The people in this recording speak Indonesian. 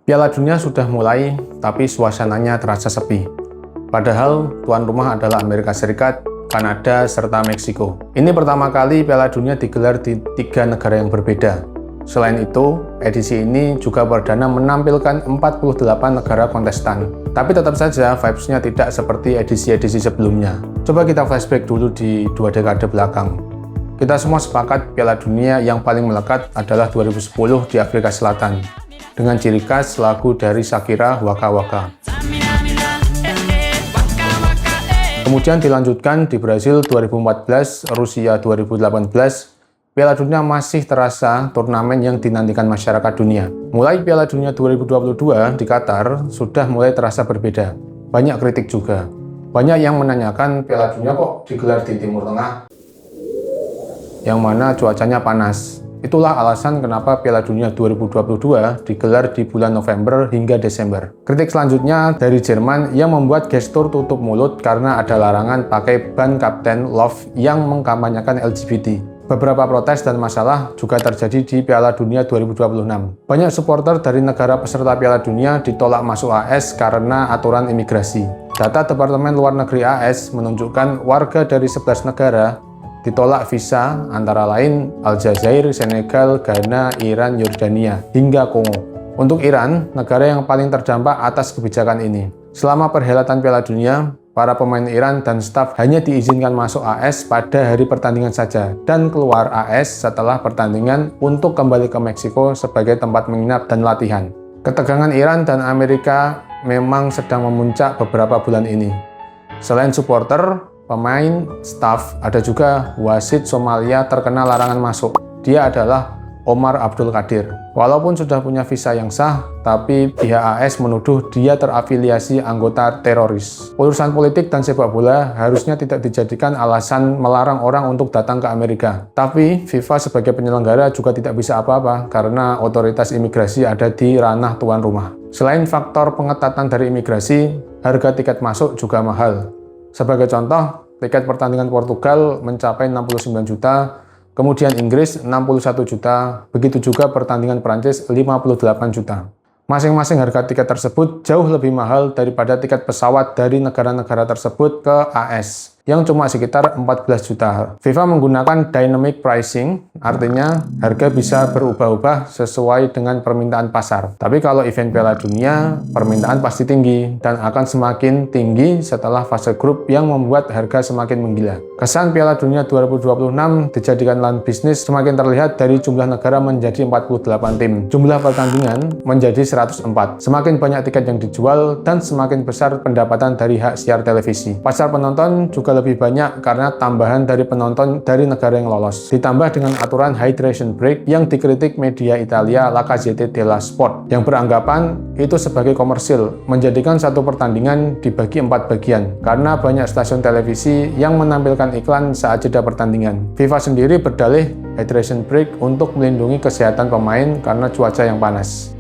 Piala Dunia sudah mulai, tapi suasananya terasa sepi. Padahal tuan rumah adalah Amerika Serikat, Kanada, serta Meksiko. Ini pertama kali Piala Dunia digelar di 3 negara yang berbeda. Selain itu, edisi ini juga perdana menampilkan 48 negara kontestan. Tapi tetap saja vibes-nya tidak seperti edisi-edisi sebelumnya. Coba kita flashback dulu di 2 dekade belakang. Kita semua sepakat Piala Dunia yang paling melekat adalah 2010 di Afrika Selatan, dengan ciri khas lagu dari Shakira, Waka Waka. Kemudian dilanjutkan di Brasil 2014, Rusia 2018, Piala Dunia masih terasa turnamen yang dinantikan masyarakat dunia. Mulai Piala Dunia 2022 di Qatar sudah mulai terasa berbeda. Banyak kritik juga. Banyak yang menanyakan Piala Dunia kok digelar di Timur Tengah, yang mana cuacanya panas. Itulah alasan kenapa Piala Dunia 2022 digelar di bulan November hingga Desember. Kritik selanjutnya dari Jerman yang membuat gestur tutup mulut karena ada larangan pakai ban Kapten Love yang mengkampanyekan LGBT. Beberapa protes dan masalah juga terjadi di Piala Dunia 2026. Banyak supporter dari negara peserta Piala Dunia ditolak masuk AS karena aturan imigrasi. Data Departemen Luar Negeri AS menunjukkan warga dari 11 negara ditolak visa, antara lain Aljazair, Senegal, Ghana, Iran, Yordania, hingga Kongo. Untuk Iran, negara yang paling terdampak atas kebijakan ini. Selama perhelatan Piala Dunia, para pemain Iran dan staf hanya diizinkan masuk AS pada hari pertandingan saja dan keluar AS setelah pertandingan untuk kembali ke Meksiko sebagai tempat menginap dan latihan. Ketegangan Iran dan Amerika memang sedang memuncak beberapa bulan ini. Selain supporter, pemain, staf, ada juga wasit Somalia terkena larangan masuk. Dia adalah Omar Abdul Qadir. Walaupun sudah punya visa yang sah, tapi pihak AS menuduh dia terafiliasi anggota teroris. Urusan politik dan sepak bola harusnya tidak dijadikan alasan melarang orang untuk datang ke Amerika. Tapi FIFA sebagai penyelenggara juga tidak bisa apa-apa karena otoritas imigrasi ada di ranah tuan rumah. Selain faktor pengetatan dari imigrasi, harga tiket masuk juga mahal. Sebagai contoh, tiket pertandingan Portugal mencapai 69 juta, kemudian Inggris 61 juta, begitu juga pertandingan Prancis 58 juta. Masing-masing harga tiket tersebut jauh lebih mahal daripada tiket pesawat dari negara-negara tersebut ke AS, yang cuma sekitar 14 juta. FIFA menggunakan dynamic pricing, artinya harga bisa berubah-ubah sesuai dengan permintaan pasar. Tapi kalau event Piala Dunia, permintaan pasti tinggi dan akan semakin tinggi setelah fase grup yang membuat harga semakin menggila. Kesan Piala Dunia 2026 dijadikan lahan bisnis semakin terlihat dari jumlah negara menjadi 48 tim. Jumlah pertandingan menjadi 104. Semakin banyak tiket yang dijual dan semakin besar pendapatan dari hak siar televisi. Pasar penonton juga lebih banyak karena tambahan dari penonton dari negara yang lolos. Ditambah dengan aturan hydration break yang dikritik media Italia La Gazzetta dello Sport yang beranggapan itu sebagai komersil, menjadikan satu pertandingan dibagi 4 bagian karena banyak stasiun televisi yang menampilkan iklan saat jeda pertandingan. FIFA sendiri berdalih hydration break untuk melindungi kesehatan pemain karena cuaca yang panas.